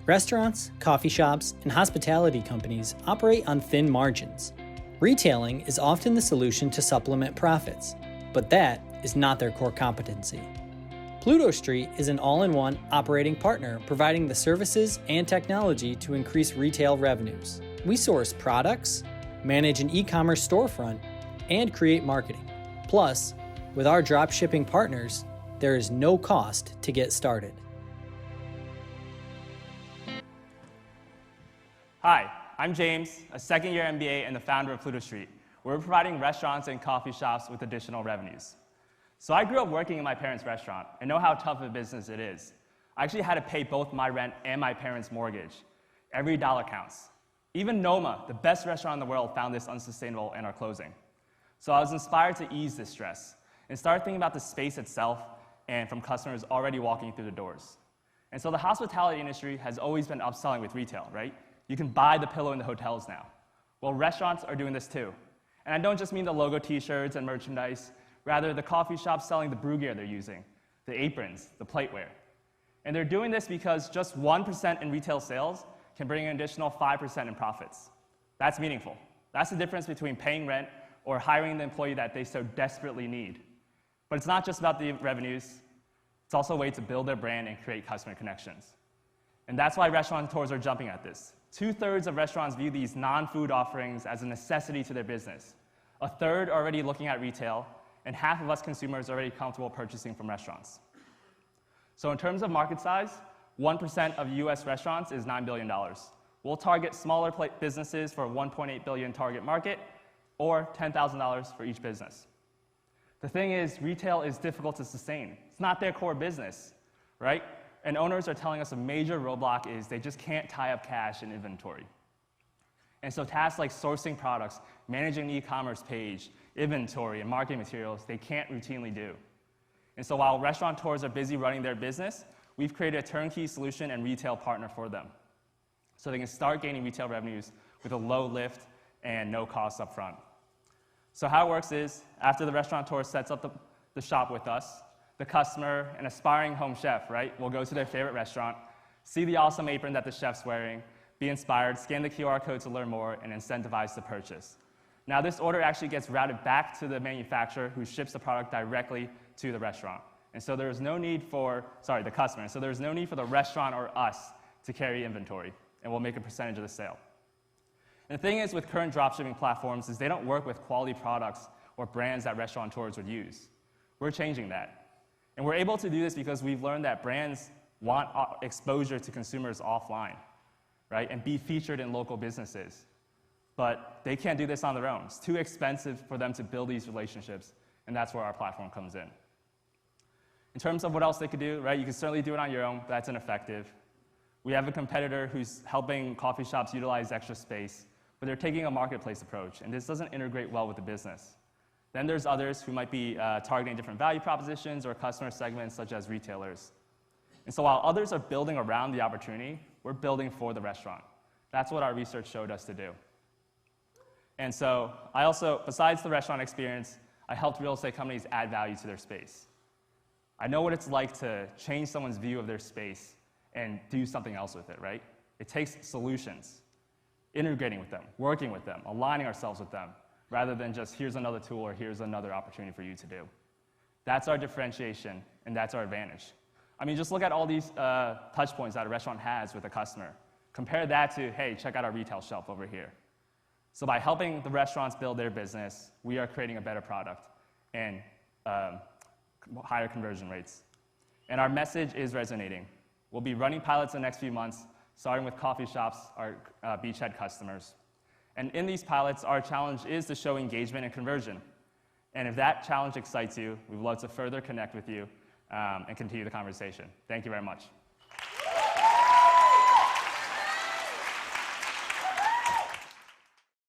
Restaurants, coffee shops, and hospitality companies operate on thin margins. Retailing is often the solution to supplement profits, but that is not their core competency. Pluto Street is an all-in-one operating partner providing the services and technology to increase retail revenues. We source products, manage an e-commerce storefront, and create marketing. Plus, with our drop shipping partners, there is no cost to get started. Hi, I'm James, a second-year MBA and the founder of Pluto Street, where we're providing restaurants and coffee shops with additional revenues. So I grew up working in my parents' restaurant and know how tough a business it is. I actually had to pay both my rent and my parents' mortgage. Every dollar counts. Even Noma, the best restaurant in the world, found this unsustainable and are closing. So I was inspired to ease this stress and start thinking about the space itself and from customers already walking through the doors. And so the hospitality industry has always been upselling with retail, right? You can buy the pillow in the hotels now. Well, restaurants are doing this too. And I don't just mean the logo t-shirts and merchandise, rather the coffee shops selling the brew gear they're using, the aprons, the plateware. And they're doing this because just 1% in retail sales can bring an additional 5% in profits. That's meaningful. That's the difference between paying rent or hiring the employee that they so desperately need. But it's not just about the revenues, it's also a way to build their brand and create customer connections. And that's why restaurateurs are jumping at this. 2/3 of restaurants view these non-food offerings as a necessity to their business. 1/3 are already looking at retail, and half of us consumers are already comfortable purchasing from restaurants. So in terms of market size, 1% of US restaurants is $9 billion. We'll target smaller businesses for a $1.8 billion target market, or $10,000 for each business. The thing is, retail is difficult to sustain. It's not their core business, right? And owners are telling us a major roadblock is they just can't tie up cash in inventory. And so tasks like sourcing products, managing the e-commerce page, inventory, and marketing materials, they can't routinely do. And so while restaurateurs are busy running their business, we've created a turnkey solution and retail partner for them, so they can start gaining retail revenues with a low lift and no cost up front. So how it works is, after the restaurateur sets up the shop with us, the customer, an aspiring home chef, right, will go to their favorite restaurant, see the awesome apron that the chef's wearing, be inspired, scan the QR code to learn more, and incentivize the purchase. Now, this order actually gets routed back to the manufacturer who ships the product directly to the restaurant. And so there's no need for, the customer. So there's no need for the restaurant or us to carry inventory, and we'll make a percentage of the sale. And the thing is with current dropshipping platforms is they don't work with quality products or brands that restaurateurs would use. We're changing that. And we're able to do this because we've learned that brands want exposure to consumers offline, right, and be featured in local businesses. But they can't do this on their own. It's too expensive for them to build these relationships, and that's where our platform comes in. In terms of what else they could do, right, you can certainly do it on your own, but that's ineffective. We have a competitor who's helping coffee shops utilize extra space, but they're taking a marketplace approach, and this doesn't integrate well with the business. Then there's others who might be targeting different value propositions or customer segments, such as retailers. And so while others are building around the opportunity, we're building for the restaurant. That's what our research showed us to do. And so I also, besides the restaurant experience, I helped real estate companies add value to their space. I know what it's like to change someone's view of their space and do something else with it, right? It takes solutions, integrating with them, working with them, aligning ourselves with them, rather than just here's another tool or here's another opportunity for you to do. That's our differentiation, and that's our advantage. I mean, just look at all these touch points that a restaurant has with a customer. Compare that to, hey, check out our retail shelf over here. So by helping the restaurants build their business, we are creating a better product and higher conversion rates. And our message is resonating. We'll be running pilots in the next few months, starting with coffee shops, our beachhead customers. And in these pilots, our challenge is to show engagement and conversion. And if that challenge excites you, we'd love to further connect with you and continue the conversation. Thank you very much.